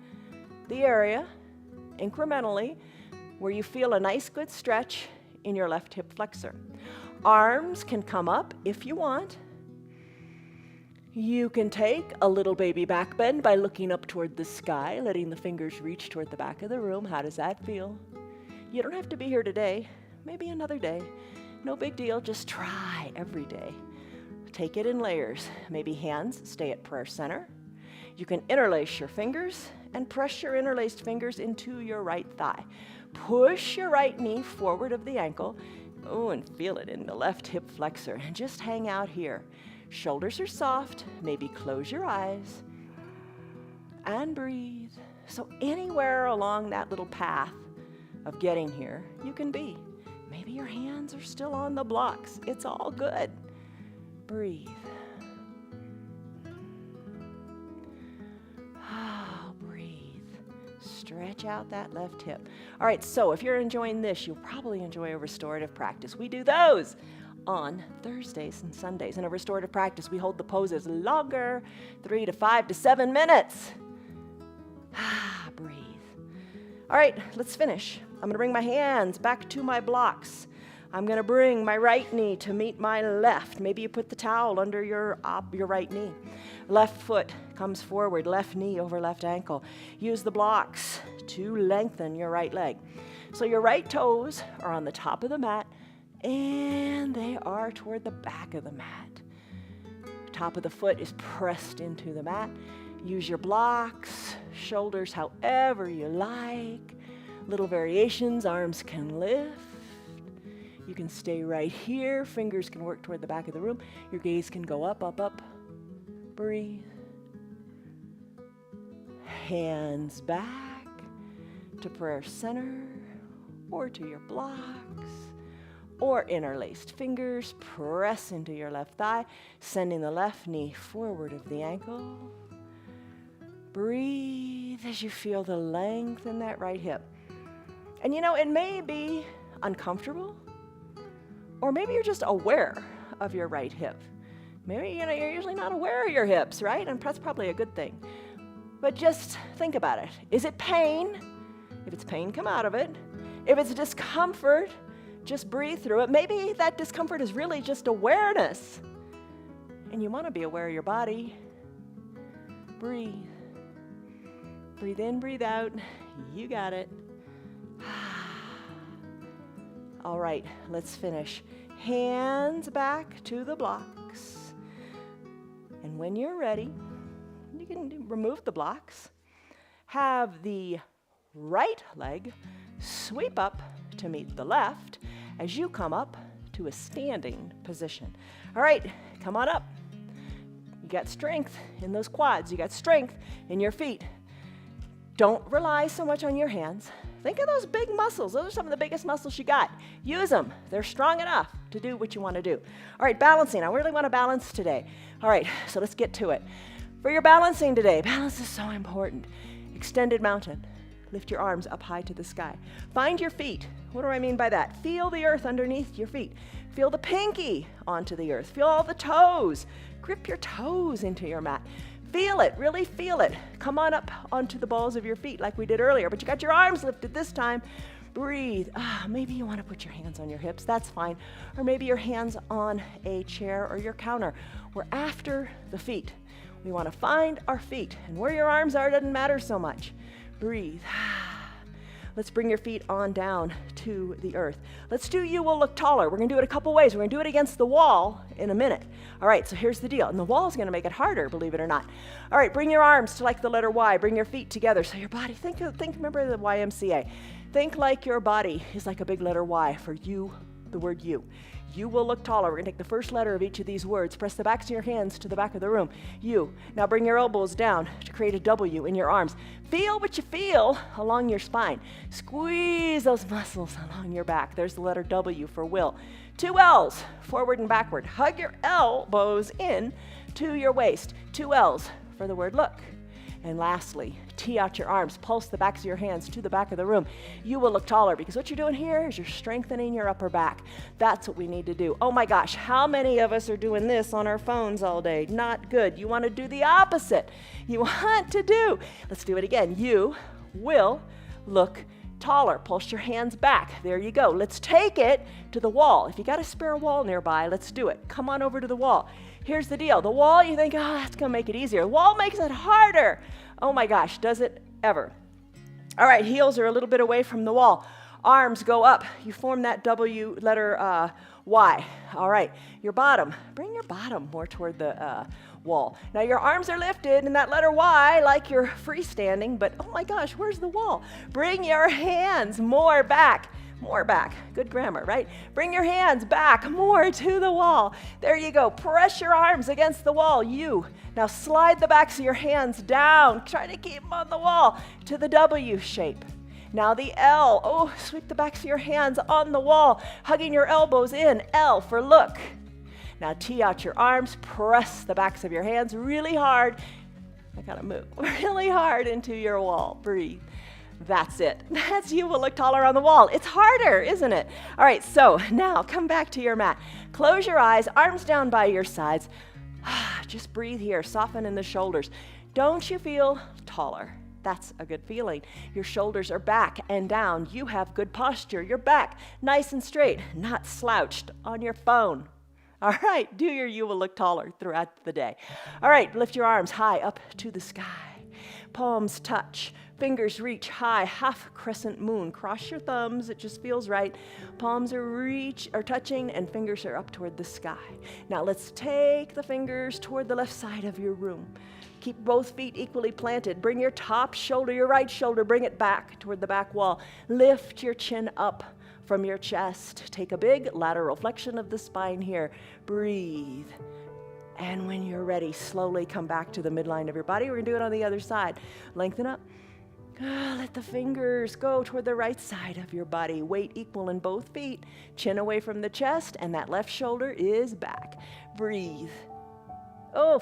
the area incrementally where you feel a nice good stretch in your left hip flexor. Arms can come up if you want. You can take a little baby back bend by looking up toward the sky, letting the fingers reach toward the back of the room. How does that feel? You don't have to be here today, maybe another day. No big deal, just try every day. Take it in layers. Maybe hands stay at prayer center. You can interlace your fingers and press your interlaced fingers into your right thigh. Push your right knee forward of the ankle. Oh, and feel it in the left hip flexor. And just hang out here. Shoulders are soft. Maybe close your eyes and breathe. So anywhere along that little path of getting here, you can be. Maybe your hands are still on the blocks. It's all good. Breathe. Stretch out that left hip. All right, so if you're enjoying this, you'll probably enjoy a restorative practice. We do those on Thursdays and Sundays. In a restorative practice, we hold the poses longer, 3 to 5 to 7 minutes. Breathe. All right, let's finish. I'm going to bring my hands back to my blocks. I'm going to bring my right knee to meet my left. Maybe you put the towel under your right knee. Left foot comes forward, left knee over left ankle. Use the blocks to lengthen your right leg. So your right toes are on the top of the mat, and they are toward the back of the mat. Top of the foot is pressed into the mat. Use your blocks, shoulders however you like. Little variations, arms can lift. You can stay right here. Fingers can work toward the back of the room. Your gaze can go up, up, up. Breathe. Hands back to prayer center or to your blocks, or interlaced fingers. Press into your left thigh, sending the left knee forward of the ankle. Breathe as you feel the length in that right hip. And you know, it may be uncomfortable, or maybe you're just aware of your right hip. Maybe you're usually not aware of your hips, right? And that's probably a good thing. But just think about it. Is it pain? If it's pain, come out of it. If it's discomfort, just breathe through it. Maybe that discomfort is really just awareness. And you want to be aware of your body. Breathe. Breathe in, breathe out. You got it. All right, let's finish. Hands back to the blocks. And when you're ready, you can remove the blocks. Have the right leg sweep up to meet the left as you come up to a standing position. All right, come on up. You got strength in those quads. You got strength in your feet. Don't rely so much on your hands. Think of those big muscles. Those are some of the biggest muscles you got. Use them. They're strong enough to do what you want to do. All right, balancing. I really want to balance today. All right, so let's get to it. For your balancing today, balance is so important. Extended mountain. Lift your arms up high to the sky. Find your feet. What do I mean by that? Feel the earth underneath your feet. Feel the pinky onto the earth. Feel all the toes. Grip your toes into your mat. Feel it, really feel it. Come on up onto the balls of your feet like we did earlier, but you got your arms lifted this time. Breathe. Maybe you want to put your hands on your hips, that's fine. Or maybe your hands on a chair or your counter. We're after the feet. We want to find our feet, and where your arms are doesn't matter so much. Breathe. Let's bring your feet on down to the earth. Let's do You Will Look Taller. We're going to do it a couple ways. We're going to do it against the wall in a minute. All right, so here's the deal. And the wall is going to make it harder, believe it or not. All right, bring your arms to like the letter Y. Bring your feet together. So your body, remember the YMCA. Think like your body is like a big letter Y for you, the word you. You will look taller. We're going to take the first letter of each of these words. Press the backs of your hands to the back of the room. You. Now bring your elbows down to create a W in your arms. Feel what you feel along your spine. Squeeze those muscles along your back. There's the letter W for will. 2 L's, forward and backward. Hug your elbows in to your waist. 2 L's for the word look. And lastly, tee out your arms, pulse the backs of your hands to the back of the room. You will look taller because what you're doing here is you're strengthening your upper back. That's what we need to do. Oh my gosh, how many of us are doing this on our phones all day? Not good. You want to do the opposite. You want to do, let's do it again. You will look taller. Pulse your hands back. There you go. Let's take it to the wall. If you got a spare wall nearby, let's do it. Come on over to the wall. Here's the deal. The wall, you think, that's going to make it easier. The wall makes it harder. Oh my gosh, does it ever? All right, heels are a little bit away from the wall. Arms go up. You form that W letter Y. All right, your bottom. Bring your bottom more toward the wall. Now your arms are lifted in that letter Y like you're freestanding, but oh my gosh, where's the wall? Bring your hands more back. More back. Good grammar, right? Bring your hands back more to the wall. There you go. Press your arms against the wall. Now slide the backs of your hands down. Try to keep them on the wall to the W shape. Now the L. Sweep the backs of your hands on the wall, hugging your elbows in. L for look. Now tee out your arms. Press the backs of your hands really hard. I gotta move really hard into your wall. Breathe. That's it. That's you will look taller on the wall. It's harder, isn't it? All right, so now come back to your mat. Close your eyes, arms down by your sides. Just breathe here, soften in the shoulders. Don't you feel taller? That's a good feeling. Your shoulders are back and down. You have good posture. Your back nice and straight, not slouched on your phone. All right, do your you will look taller throughout the day. All right, lift your arms high up to the sky. Palms touch. Fingers reach high, half crescent moon. Cross your thumbs, it just feels right. Palms are touching and fingers are up toward the sky. Now let's take the fingers toward the left side of your room. Keep both feet equally planted. Bring your top shoulder, your right shoulder, bring it back toward the back wall. Lift your chin up from your chest. Take a big lateral flexion of the spine here. Breathe. And when you're ready, slowly come back to the midline of your body. We're gonna do it on the other side. Lengthen up. Let the fingers go toward the right side of your body. Weight equal in both feet. Chin away from the chest, and that left shoulder is back. Breathe.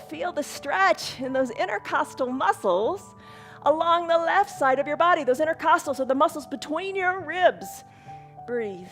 Feel the stretch in those intercostal muscles along the left side of your body. Those intercostals are the muscles between your ribs. Breathe.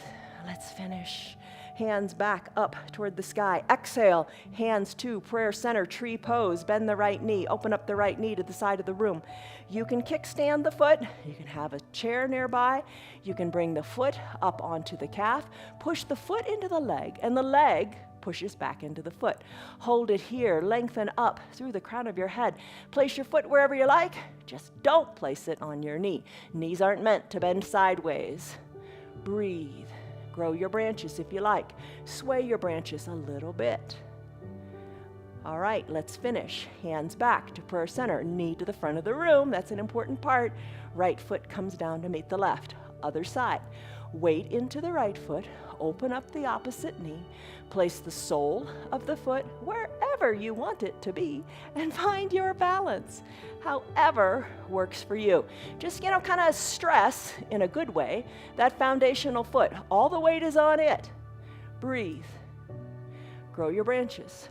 Let's finish. Hands back up toward the sky. Exhale, hands to prayer center, tree pose. Bend the right knee, open up the right knee to the side of the room. You can kickstand the foot. You can have a chair nearby. You can bring the foot up onto the calf. Push the foot into the leg, and the leg pushes back into the foot. Hold it here. Lengthen up through the crown of your head. Place your foot wherever you like. Just don't place it on your knee. Knees aren't meant to bend sideways. Breathe. Grow your branches if you like. Sway your branches a little bit. All right, let's finish. Hands back to prayer center. Knee to the front of the room. That's an important part. Right foot comes down to meet the left. Other side. Weight into the right foot. Open up the opposite knee. Place the sole of the foot wherever you want it to be and find your balance. However works for you. Just, kind of stress in a good way that foundational foot. All the weight is on it. Breathe. Grow your branches.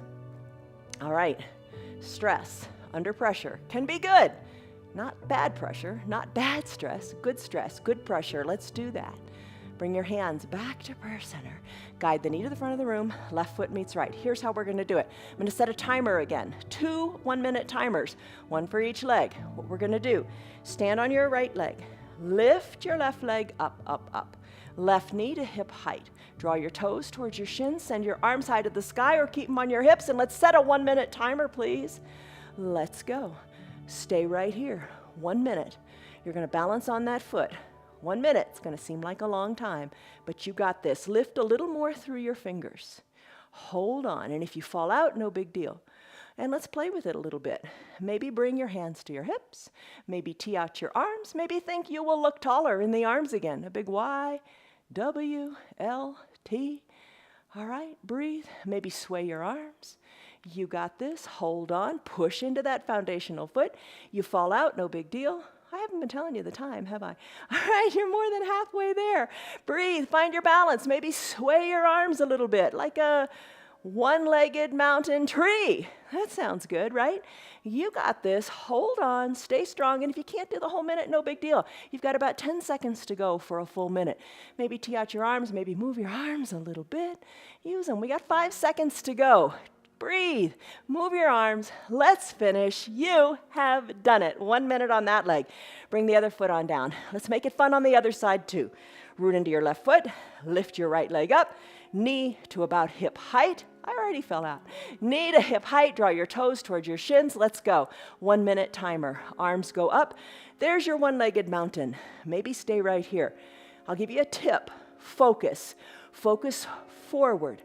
All right. Stress under pressure can be good. Not bad pressure, not bad stress, good pressure. Let's do that. Bring your hands back to prayer center. Guide the knee to the front of the room. Left foot meets right. Here's how we're going to do it. I'm going to set a timer again. 2 1-minute timers, one for each leg. What we're going to do, stand on your right leg. Lift your left leg up, up, up. Left knee to hip height. Draw your toes towards your shins. Send your arms high to the sky or keep them on your hips. And let's set a 1-minute timer, please. Let's go. Stay right here. 1 minute. You're going to balance on that foot. 1 minute, it's going to seem like a long time, but you got this. Lift a little more through your fingers. Hold on, and if you fall out, no big deal. And let's play with it a little bit. Maybe bring your hands to your hips. Maybe tee out your arms. Maybe think you will look taller in the arms again. A big Y, W, L, T. All right, breathe. Maybe sway your arms. You got this. Hold on. Push into that foundational foot. You fall out, no big deal. I haven't been telling you the time, have I? All right, you're more than halfway there. Breathe, find your balance. Maybe sway your arms a little bit, like a one-legged mountain tree. That sounds good, right? You got this. Hold on, stay strong. And if you can't do the whole minute, no big deal. You've got about 10 seconds to go for a full minute. Maybe tee out your arms, maybe move your arms a little bit. Use them. We got 5 seconds to go. Breathe. Move your arms. Let's finish. You have done it. 1 minute on that leg. Bring the other foot on down. Let's make it fun on the other side too. Root into your left foot. Lift your right leg up. Knee to about hip height. I already fell out. Knee to hip height. Draw your toes towards your shins. Let's go. 1 minute timer. Arms go up. There's your one-legged mountain. Maybe stay right here. I'll give you a tip. Focus. Focus forward.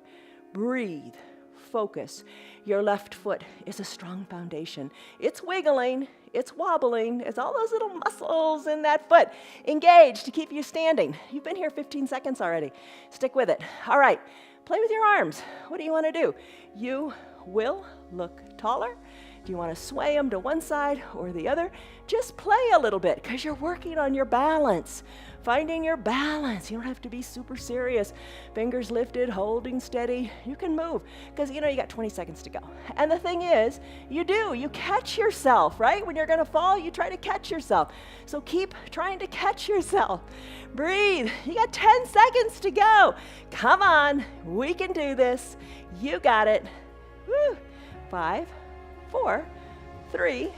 Breathe. Focus. Your left foot is a strong foundation. It's wiggling, it's wobbling, it's all those little muscles in that foot engaged to keep you standing. You've been here 15 seconds already. Stick with it. All right, play with your arms. What do you want to do? You will look taller. Do you want to sway them to one side or the other? Just play a little bit because you're working on your balance. Finding your balance. You don't have to be super serious. Fingers lifted, holding steady. You can move because you got 20 seconds to go. And the thing is, you catch yourself, right? When you're going to fall, you try to catch yourself. So keep trying to catch yourself. Breathe. You got 10 seconds to go. Come on. We can do this. You got it. Woo. 5, 4, 3,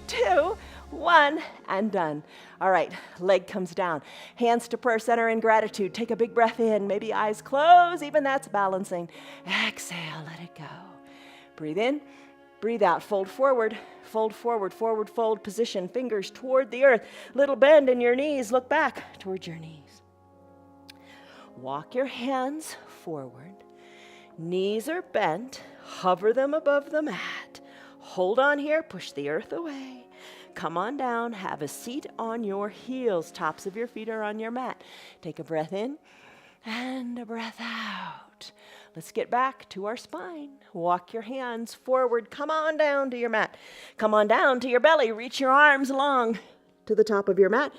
2, 1, and done. All right, leg comes down. Hands to prayer center in gratitude. Take a big breath in. Maybe eyes close. Even that's balancing. Exhale, let it go. Breathe in, breathe out. Fold forward, forward, fold position. Fingers toward the earth. Little bend in your knees. Look back towards your knees. Walk your hands forward. Knees are bent. Hover them above the mat. Hold on here. Push the earth away. Come on down. Have a seat on your heels. Tops of your feet are on your mat. Take a breath in and a breath out. Let's get back to our spine. Walk your hands forward. Come on down to your mat. Come on down to your belly. Reach your arms long to the top of your mat.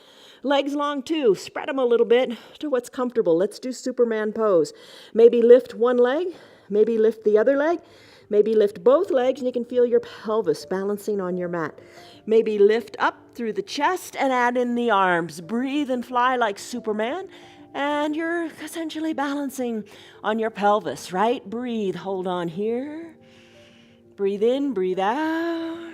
Legs long too. Spread them a little bit to what's comfortable. Let's do Superman pose. Maybe lift one leg. Maybe lift the other leg. Maybe lift both legs and you can feel your pelvis balancing on your mat. Maybe lift up through the chest and add in the arms. Breathe and fly like Superman. And you're essentially balancing on your pelvis, right? Breathe, hold on here. Breathe in, breathe out.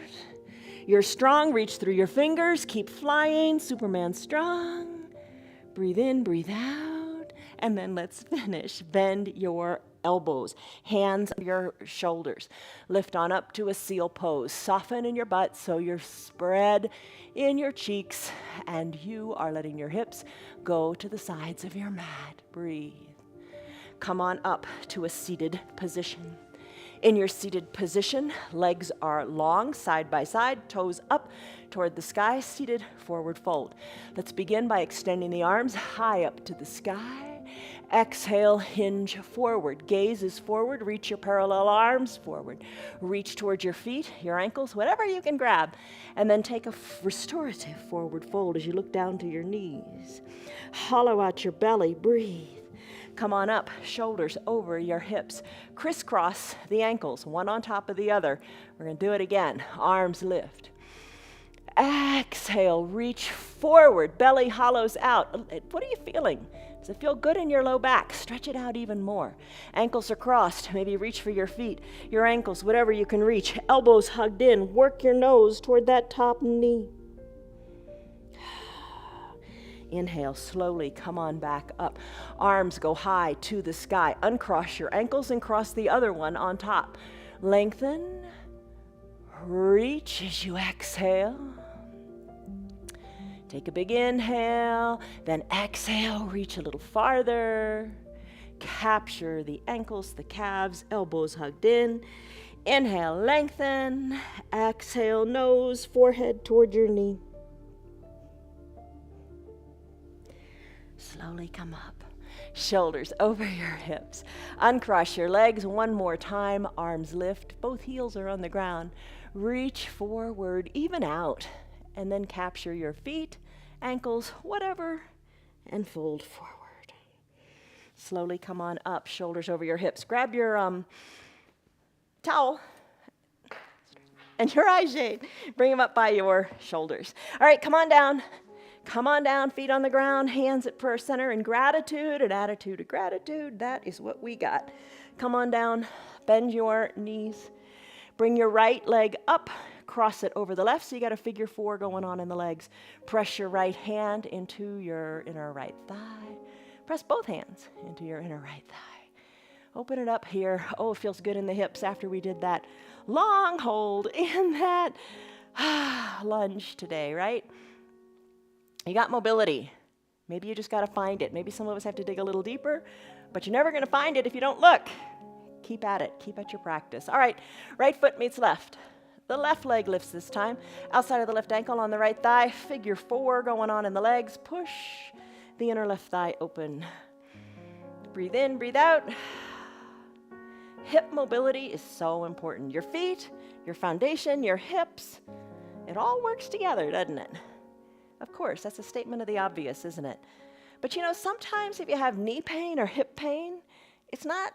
You're strong, reach through your fingers. Keep flying, Superman strong. Breathe in, breathe out. And then let's finish. Bend your elbows, hands on your shoulders. Lift on up to a seal pose. Soften in your butt so you're spread in your cheeks and you are letting your hips go to the sides of your mat. Breathe. Come on up to a seated position. In your seated position, legs are long, side by side, toes up toward the sky, seated forward fold. Let's begin by extending the arms high up to the sky. Exhale, hinge forward. Gaze is forward. Reach your parallel arms forward. Reach towards your feet, your ankles, whatever you can grab. And then take a restorative forward fold as you look down to your knees. Hollow out your belly. Breathe. Come on up, shoulders over your hips. Crisscross the ankles, one on top of the other. We're going to do it again. Arms lift. Exhale, reach forward. Belly hollows out. What are you feeling? Does it feel good in your low back? Stretch it out even more. Ankles are crossed. Maybe reach for your feet, your ankles, whatever you can reach. Elbows hugged in. Work your nose toward that top knee. Inhale, slowly come on back up. Arms go high to the sky. Uncross your ankles and cross the other one on top. Lengthen. Reach as you exhale. Take a big inhale, then exhale, reach a little farther. Capture the ankles, the calves, elbows hugged in. Inhale, lengthen. Exhale, nose, forehead toward your knee. Slowly come up. Shoulders over your hips. Uncross your legs one more time. Arms lift. Both heels are on the ground. Reach forward, even out. And then capture your feet, ankles, whatever, and fold forward. Slowly come on up, shoulders over your hips. Grab your towel and your eye shade. Bring them up by your shoulders. All right, come on down. Come on down, feet on the ground, hands at prayer center in gratitude, an attitude of gratitude. That is what we got. Come on down, bend your knees. Bring your right leg up, cross it over the left, so you got a figure 4 going on in the legs. Press your right hand into your inner right thigh. Press both hands into your inner right thigh. Open it up here. Oh, it feels good in the hips after we did that long hold in that lunge today, right? You got mobility. Maybe you just got to find it. Maybe some of us have to dig a little deeper, but you're never going to find it if you don't look. Keep at it. Keep at your practice. All right, right foot meets left. The left leg lifts this time. Outside of the left ankle on the right thigh. Figure 4 going on in the legs. Push the inner left thigh open. Breathe in, breathe out. Hip mobility is so important. Your feet, your foundation, your hips, it all works together, doesn't it? Of course, that's a statement of the obvious, isn't it? But you know, sometimes if you have knee pain or hip pain, it's not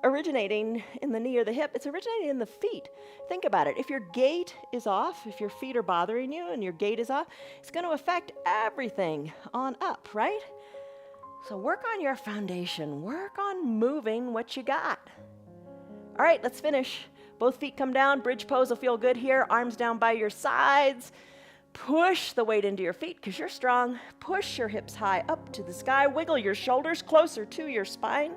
originating in the knee or the hip, it's originating in the feet. Think about it. If your gait is off, if your feet are bothering you and your gait is off, it's going to affect everything on up, right? So work on your foundation. Work on moving what you got. All right, let's finish. Both feet come down. Bridge pose will feel good here. Arms down by your sides. Push the weight into your feet because you're strong. Push your hips high up to the sky. Wiggle your shoulders closer to your spine.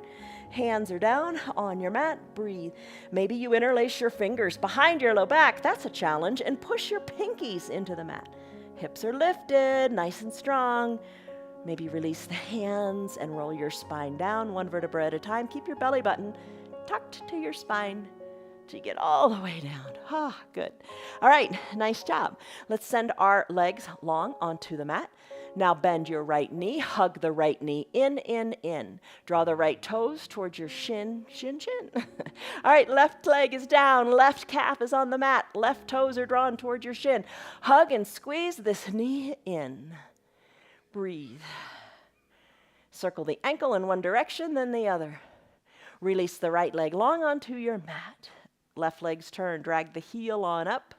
Hands are down on your mat. Breathe. Maybe you interlace your fingers behind your low back. That's a challenge. And push your pinkies into the mat. Hips are lifted, nice and strong. Maybe release the hands and roll your spine down one vertebra at a time. Keep your belly button tucked to your spine till you get all the way down. Ah, good. All right, nice job. Let's send our legs long onto the mat. Now bend your right knee, hug the right knee in. Draw the right toes towards your shin. All right, left leg is down, left calf is on the mat, left toes are drawn towards your shin. Hug and squeeze this knee in. Breathe. Circle the ankle in one direction, then the other. Release the right leg long onto your mat. Left leg's turn, drag the heel on up.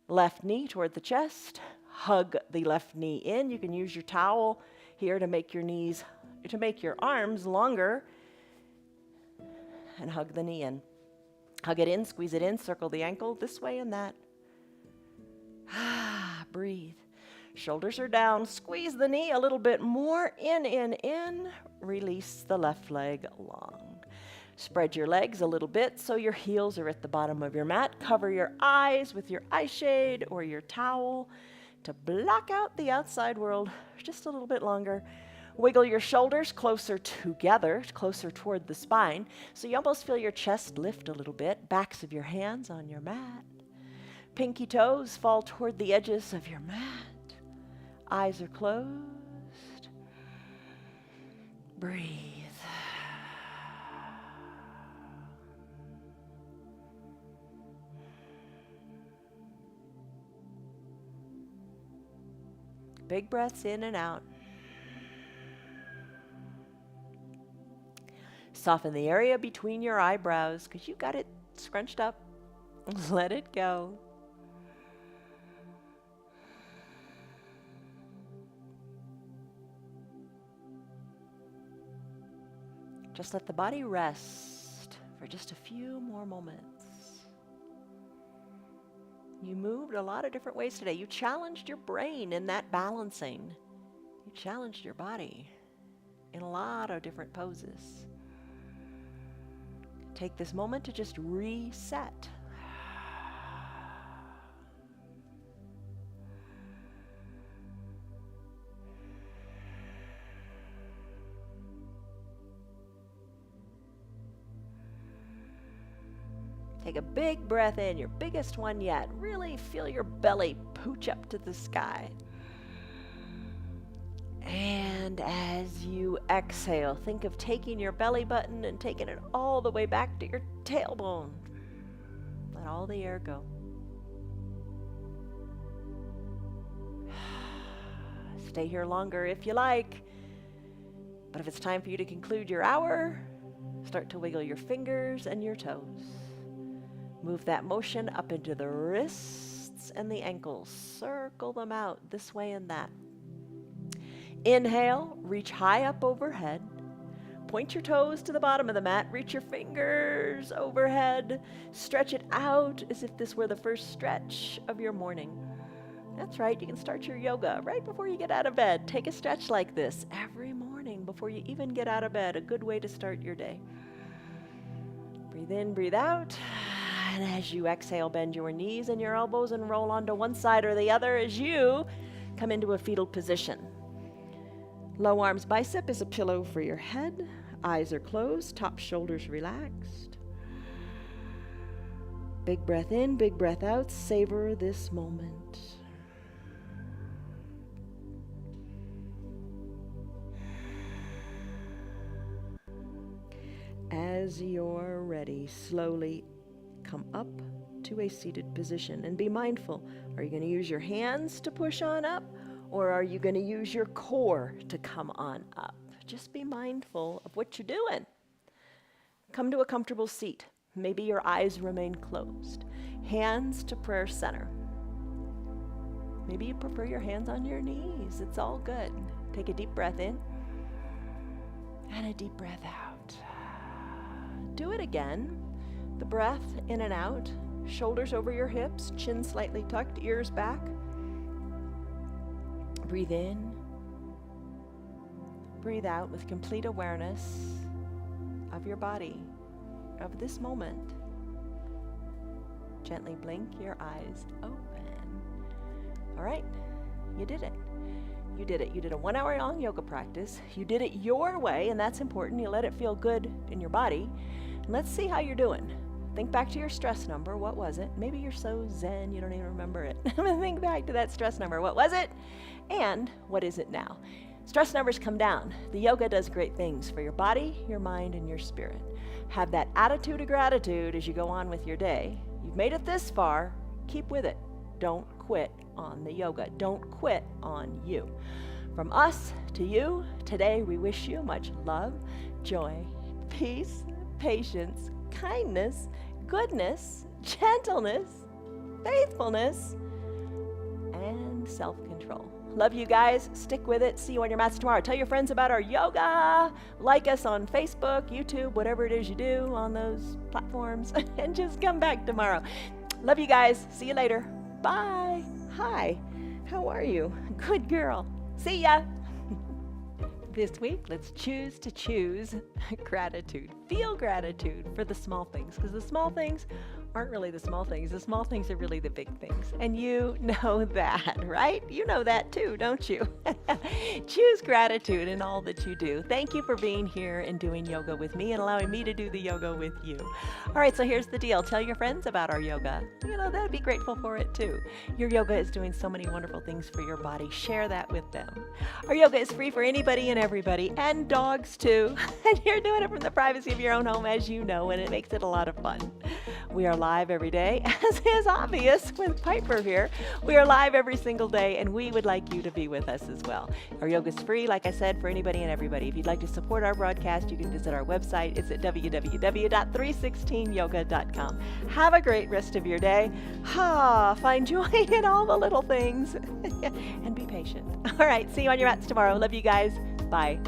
Left knee toward the chest. Hug the left knee in. You can use your towel here to make your arms longer. And hug the knee in. Hug it in, squeeze it in, circle the ankle this way and that. Breathe. Shoulders are down. Squeeze the knee a little bit more. In. Release the left leg long. Spread your legs a little bit so your heels are at the bottom of your mat. Cover your eyes with your eye shade or your towel to block out the outside world just a little bit longer. Wiggle your shoulders closer together, closer toward the spine, so you almost feel your chest lift a little bit. Backs of your hands on your mat. Pinky toes fall toward the edges of your mat. Eyes are closed. Breathe. Big breaths in and out. Soften the area between your eyebrows because you got it scrunched up. Let it go. Just let the body rest for just a few more moments. You moved a lot of different ways today. You challenged your brain in that balancing. You challenged your body in a lot of different poses. Take this moment to just reset. Take a big breath in, your biggest one yet. Really feel your belly pooch up to the sky. And as you exhale, think of taking your belly button and taking it all the way back to your tailbone. Let all the air go. Stay here longer if you like. But if it's time for you to conclude your hour, start to wiggle your fingers and your toes. Move that motion up into the wrists and the ankles. Circle them out this way and that. Inhale, reach high up overhead. Point your toes to the bottom of the mat. Reach your fingers overhead. Stretch it out as if this were the first stretch of your morning. That's right, you can start your yoga right before you get out of bed. Take a stretch like this every morning before you even get out of bed. A good way to start your day. Breathe in, breathe out. And as you exhale, bend your knees and your elbows and roll onto one side or the other as you come into a fetal position. Low arms bicep is a pillow for your head. Eyes are closed, top shoulders relaxed. Big breath in, big breath out. Savor this moment. As you're ready, slowly come up to a seated position and be mindful. Are you going to use your hands to push on up, or are you going to use your core to come on up? Just be mindful of what you're doing. Come to a comfortable seat. Maybe your eyes remain closed. Hands to prayer center. Maybe you prefer your hands on your knees. It's all good. Take a deep breath in and a deep breath out. Do it again. The breath in and out, shoulders over your hips, chin slightly tucked, ears back. Breathe in. Breathe out with complete awareness of your body, of this moment. Gently blink your eyes open. All right, you did it. You did it. You did a 1 hour long yoga practice. You did it your way, and that's important. You let it feel good in your body. And let's see how you're doing. Think back to your stress number. What was it? Maybe you're so zen you don't even remember it. Think back to that stress number. What was it? And what is it now? Stress numbers come down. The yoga does great things for your body, your mind, and your spirit. Have that attitude of gratitude as you go on with your day. You've made it this far. Keep with it. Don't quit on the yoga. Don't quit on you. From us to you, today we wish you much love, joy, peace, patience, kindness, goodness, gentleness, faithfulness, and self-control. Love you guys. Stick with it. See you on your mats tomorrow. Tell your friends about our yoga. Like us on Facebook, YouTube, whatever it is you do on those platforms. And just come back tomorrow. Love you guys. See you later. Bye. Hi. How are you? Good girl. See ya. This week, let's choose to choose gratitude. Feel gratitude for the small things, because the small things aren't really the small things. The small things are really the big things. And you know that, right? You know that too, don't you? Choose gratitude in all that you do. Thank you for being here and doing yoga with me and allowing me to do the yoga with you. All right, so here's the deal. Tell your friends about our yoga. You know, they'd be grateful for it too. Your yoga is doing so many wonderful things for your body. Share that with them. Our yoga is free for anybody and everybody, and dogs too. And you're doing it from the privacy of your own home, as you know, and it makes it a lot of fun. We are live every day, as is obvious with Piper here. We are live every single day, and we would like you to be with us as well. Our yoga is free, like I said, for anybody and everybody. If you'd like to support our broadcast, you can visit our website. It's at www.316yoga.com. Have a great rest of your day. Find joy in all the little things, and be patient. All right, see you on your mats tomorrow. Love you guys. Bye.